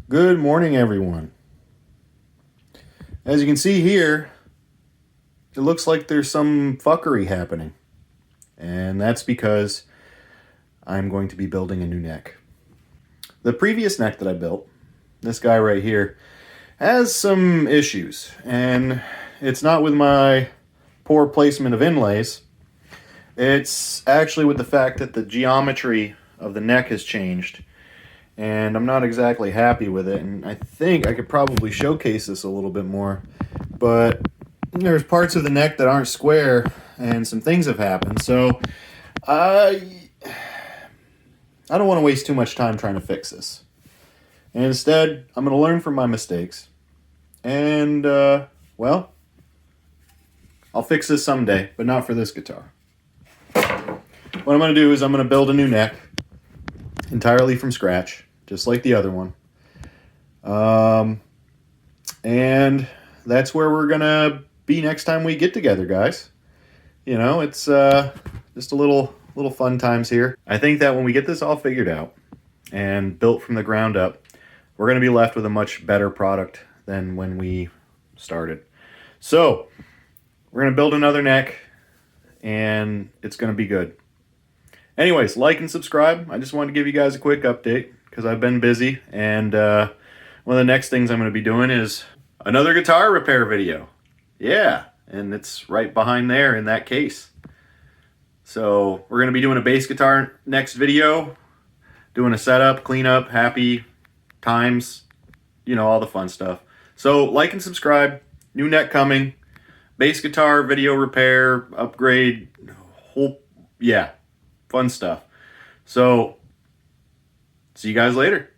Good morning, everyone. As you can see here, it looks like there's some fuckery happening. And that's because I'm going to be building a new neck. The previous neck that I built, this guy right here, has some issues. And it's not with my poor placement of inlays. It's actually with the fact that the geometry of the neck has changed. And I'm not exactly happy with it, and I think I could probably showcase this a little bit more, but there's parts of the neck that aren't square, and some things have happened, so I don't want to waste too much time trying to fix this. And instead, I'm going to learn from my mistakes, and, well, I'll fix this someday, but not for this guitar. What I'm going to do is I'm going to build a new neck, entirely from scratch, just like the other one. And that's where we're gonna be next time we get together, guys. You know, it's just a little fun times here. I think that when we get this all figured out and built from the ground up, we're gonna be left with a much better product than when we started. So we're gonna build another neck, and it's gonna be good. Anyways, like and subscribe. I just wanted to give you guys a quick update because I've been busy, and one of the next things I'm going to be doing is another guitar repair video. Yeah, and it's right behind there in that case. So we're going to be doing a bass guitar next video, doing a setup, cleanup, happy times, you know, all the fun stuff. So like and subscribe. New neck coming, bass guitar video repair, upgrade, yeah, fun stuff. So see you guys later.